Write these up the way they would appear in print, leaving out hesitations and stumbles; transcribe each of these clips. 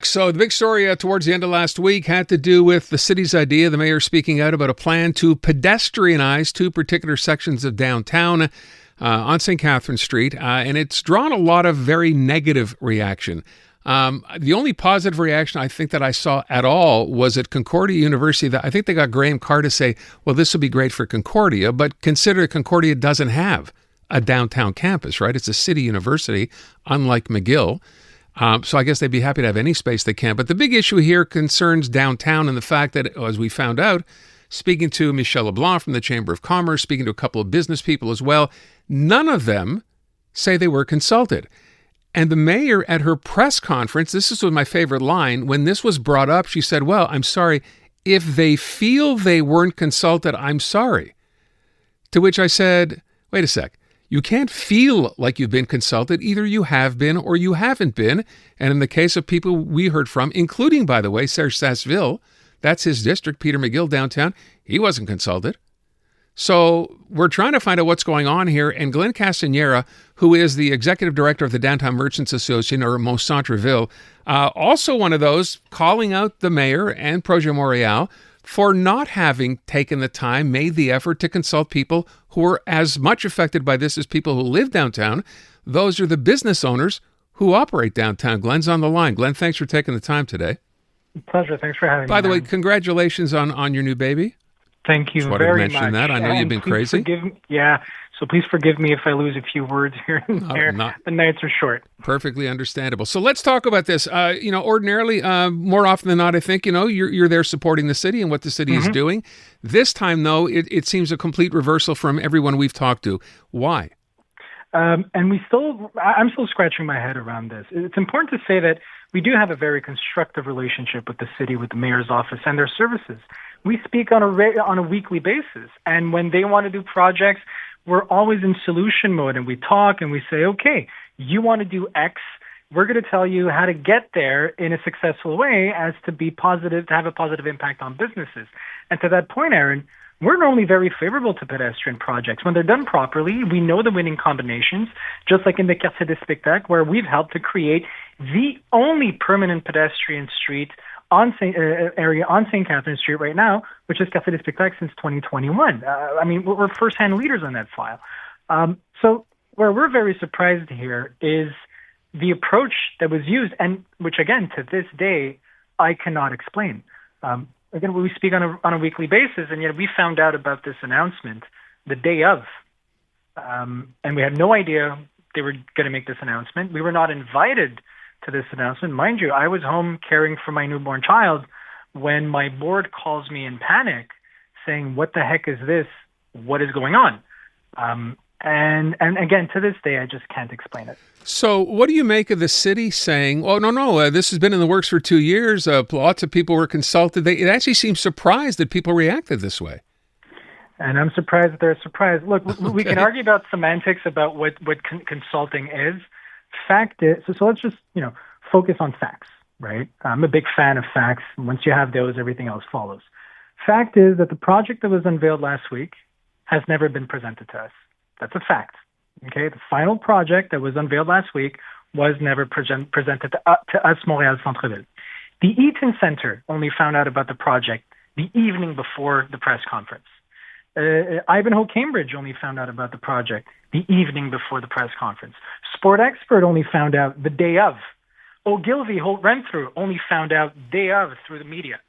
So the big story towards the end of last week had to do with the city's idea, the mayor speaking out about a plan to pedestrianize two particular sections of downtown on Sainte Catherine Street, and it's drawn a lot of very negative reaction. The only positive reaction I think that I saw at all was at Concordia University. That I think they got Graham Carr to say, well, this would be great for Concordia, but consider Concordia doesn't have a downtown campus, right? It's a city university, unlike McGill. So I guess they'd be happy to have any space they can. But the big issue here concerns downtown and the fact that, as we found out, speaking to Michel Leblanc from the Chamber of Commerce, speaking to a couple of business people as well, none of them say they were consulted. And the mayor at her press conference, this is my favorite line, when this was brought up, she said, well, I'm sorry, if they feel they weren't consulted, I'm sorry. To which I said, wait a sec. You can't feel like you've been consulted. Either you have been or you haven't been. And in the case of people we heard from, including, by the way, Serge Sasseville, that's his district, Peter McGill downtown, he wasn't consulted. So we're trying to find out what's going on here. And Glenn Castanheira, who is the executive director of the Downtown Merchants Association, or Montreal Centre-Ville, also one of those calling out the mayor and Projet Montréal for not having taken the time, made the effort to consult people who are as much affected by this as people who live downtown. Those are the business owners who operate downtown. Glenn's on the line. Glenn, thanks for taking the time today. Pleasure. Thanks for having me. By the way, congratulations on your new baby. Thank you Just wanted very to mention much. that. I know you've been crazy. So please forgive me if I lose a few words here and there. The nights are short. Perfectly understandable. So let's talk about this. Ordinarily, more often than not, I think, you're there supporting the city and what the city is doing. This time, though, it seems a complete reversal from everyone we've talked to. Why? I'm still scratching my head around this. It's important to say that we do have a very constructive relationship with the city, with the mayor's office and their services. We speak on a weekly basis, and when they want to do projects, we're always in solution mode, and we talk and we say, okay, you want to do X, we're going to tell you how to get there in a successful way as to be positive, to have a positive impact on businesses. And to that point, Aaron, we're normally very favorable to pedestrian projects. When they're done properly, we know the winning combinations, just like in the Quartier des Spectacles, where we've helped to create the only permanent pedestrian street on Sainte Catherine Street right now, which is Quartier des Spectacles since 2021. We're first-hand leaders on that file. So where we're very surprised here is the approach that was used, and which, again, to this day, I cannot explain. Again, we speak on a weekly basis, and yet we found out about this announcement the day of, and we had no idea they were going to make this announcement. We were not invited to this announcement. Mind you, I was home caring for my newborn child when my board calls me in panic saying, what the heck is this? What is going on? And again, to this day, I just can't explain it. So what do you make of the city saying, oh, no, this has been in the works for 2 years. Lots of people were consulted. It actually seems surprised that people reacted this way. And I'm surprised that they're surprised. Look, we can argue about semantics about what consulting is. Fact is, so let's just, focus on facts, right? I'm a big fan of facts. Once you have those, everything else follows. Fact is that the project that was unveiled last week has never been presented to us. That's a fact. Okay, the final project that was unveiled last week was never presented to us, Montréal Centre-Ville. The Eaton Center only found out about the project the evening before the press conference. Ivanhoe Cambridge only found out about the project the evening before the press conference. Sport Expert only found out the day of. Ogilvy, Holt Renfrew only found out day of through the media.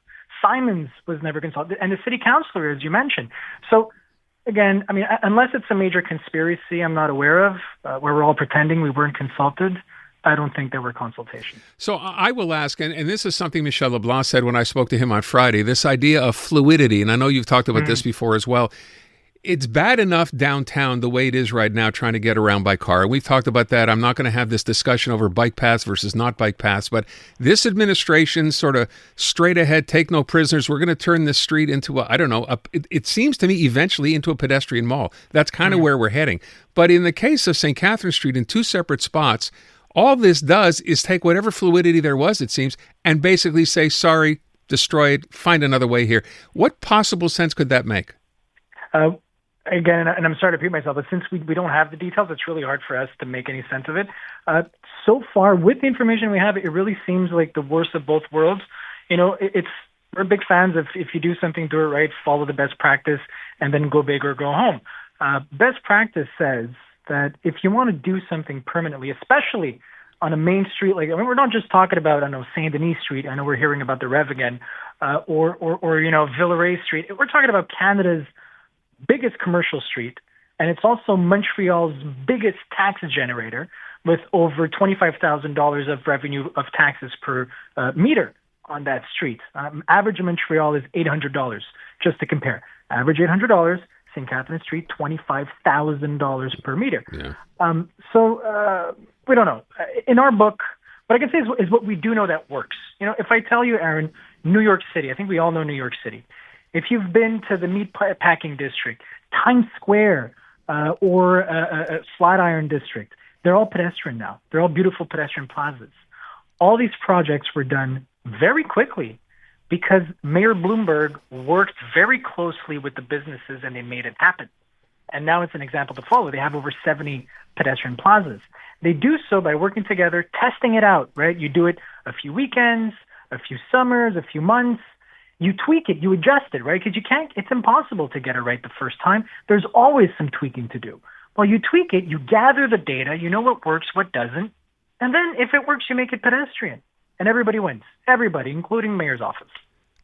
Simons was never consulted, and the city councilor, as you mentioned. So, again, unless it's a major conspiracy I'm not aware of, where we're all pretending we weren't consulted, I don't think there were consultations. So I will ask, and this is something Michel Leblanc said when I spoke to him on Friday, this idea of fluidity, and I know you've talked about this before as well. It's bad enough downtown the way it is right now trying to get around by car. We've talked about that. I'm not going to have this discussion over bike paths versus not bike paths, but this administration sort of straight ahead, take no prisoners. We're going to turn this street into it seems to me eventually into a pedestrian mall. That's kind of where we're heading. But in the case of Sainte Catherine Street in two separate spots, all this does is take whatever fluidity there was, it seems, and basically say, sorry, destroy it, find another way here. What possible sense could that make? Again, and I'm sorry to repeat myself, but since we don't have the details, it's really hard for us to make any sense of it. so far, with the information we have, it really seems like the worst of both worlds. We're big fans of if you do something, do it right, follow the best practice, and then go big or go home. Best practice says that if you want to do something permanently, especially on a main street, we're not just talking about, Saint Denis Street. I know we're hearing about the Rev again, or Villeray Street. We're talking about Canada's biggest commercial street, and it's also Montreal's biggest tax generator, with over $25,000 of revenue of taxes per meter on that street. Average in Montreal is $800, just to compare. Average $800, Sainte Catherine Street, $25,000 per meter. Yeah. So we don't know. In our book, what I can say is what we do know that works. If I tell you, Aaron, New York City, I think we all know New York City. If you've been to the meat packing district, Times Square, or Flatiron District, they're all pedestrian now. They're all beautiful pedestrian plazas. All these projects were done very quickly because Mayor Bloomberg worked very closely with the businesses and they made it happen. And now it's an example to follow. They have over 70 pedestrian plazas. They do so by working together, testing it out, right? You do it a few weekends, a few summers, a few months. You tweak it, you adjust it, right? Because it's impossible to get it right the first time. There's always some tweaking to do. Well, you tweak it, you gather the data, you know what works, what doesn't, and then if it works, you make it pedestrian. And everybody wins. Everybody, including mayor's office.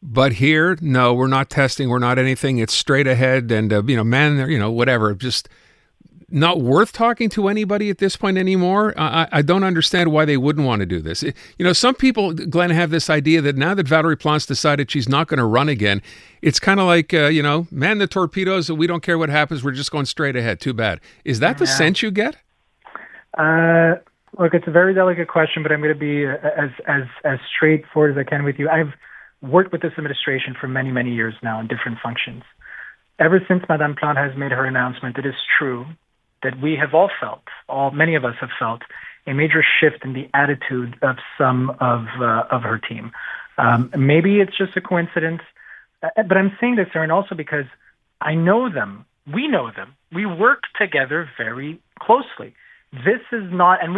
But here, no, we're not testing, we're not anything. It's straight ahead and, whatever. Just not worth talking to anybody at this point anymore. I don't understand why they wouldn't want to do this. Some people, Glenn, have this idea that now that Valérie Plante decided she's not going to run again, it's kind of like, man the torpedoes, we don't care what happens, we're just going straight ahead. Too bad. Is that the sense you get? Look, it's a very delicate question, but I'm going to be as straightforward as I can with you. I've worked with this administration for many, many years now in different functions. Ever since Madame Plante has made her announcement, it is true that we have all felt, many of us have felt, a major shift in the attitude of some of her team. Maybe it's just a coincidence, but I'm saying this, Aaron, also because I know them. We know them. We work together very closely. This is not, and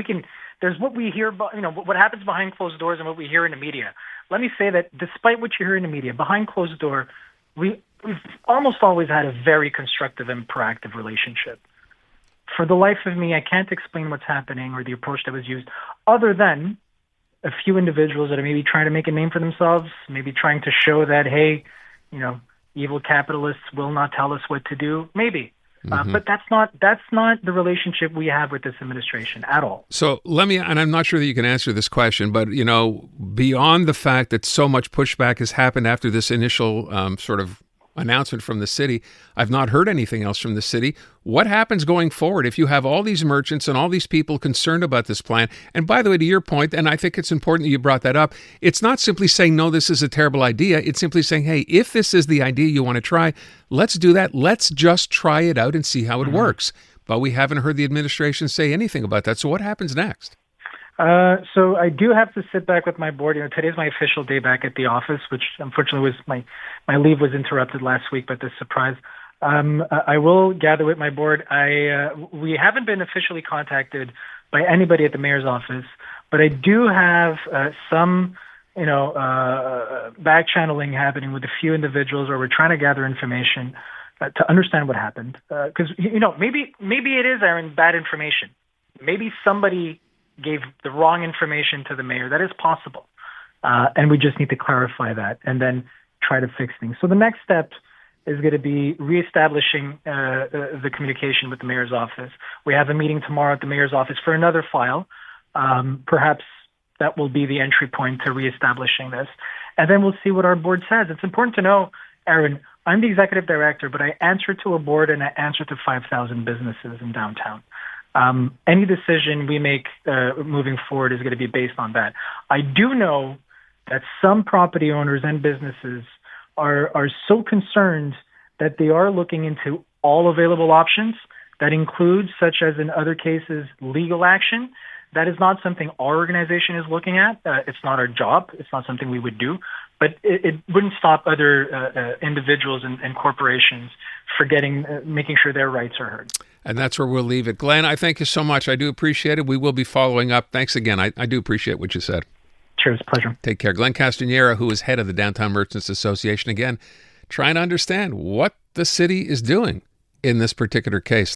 there's what we hear, what happens behind closed doors and what we hear in the media. Let me say that despite what you hear in the media, behind closed door, we've almost always had a very constructive and proactive relationship. For the life of me, I can't explain what's happening or the approach that was used, other than a few individuals that are maybe trying to make a name for themselves, maybe trying to show that, hey, evil capitalists will not tell us what to do. Maybe. But that's not the relationship we have with this administration at all. So and I'm not sure that you can answer this question, but, beyond the fact that so much pushback has happened after this initial sort of announcement from the city, I've not heard anything else from the city. What happens going forward if you have all these merchants and all these people concerned about this plan? And by the way, to your point, and I think it's important that you brought that up, it's not simply saying, no, this is a terrible idea. It's simply saying, hey, if this is the idea you want to try, let's do that. Let's just try it out and see how it works. But we haven't heard the administration say anything about that. So what happens next? So I do have to sit back with my board. Today's my official day back at the office, which unfortunately was my leave was interrupted last week by this surprise. I will gather with my board. We haven't been officially contacted by anybody at the mayor's office, but I do have some, back channeling happening with a few individuals where we're trying to gather information to understand what happened. Because maybe it is, Aaron, bad information. Maybe somebody gave the wrong information to the mayor. That is possible. And we just need to clarify that and then try to fix things. So the next step is going to be reestablishing the communication with the mayor's office. We have a meeting tomorrow at the mayor's office for another file. Perhaps that will be the entry point to reestablishing this. And then we'll see what our board says. It's important to know, Aaron, I'm the executive director, but I answer to a board and I answer to 5,000 businesses in downtown. Any decision we make moving forward is going to be based on that. I do know that some property owners and businesses are so concerned that they are looking into all available options. That includes, such as in other cases, legal action. That is not something our organization is looking at. It's not our job. It's not something we would do. But it wouldn't stop other individuals and corporations from making sure their rights are heard. And that's where we'll leave it. Glenn, I thank you so much. I do appreciate it. We will be following up. Thanks again. I do appreciate what you said. Cheers. Pleasure. Take care. Glenn Castanheira, who is head of the Downtown Merchants Association, again, trying to understand what the city is doing in this particular case.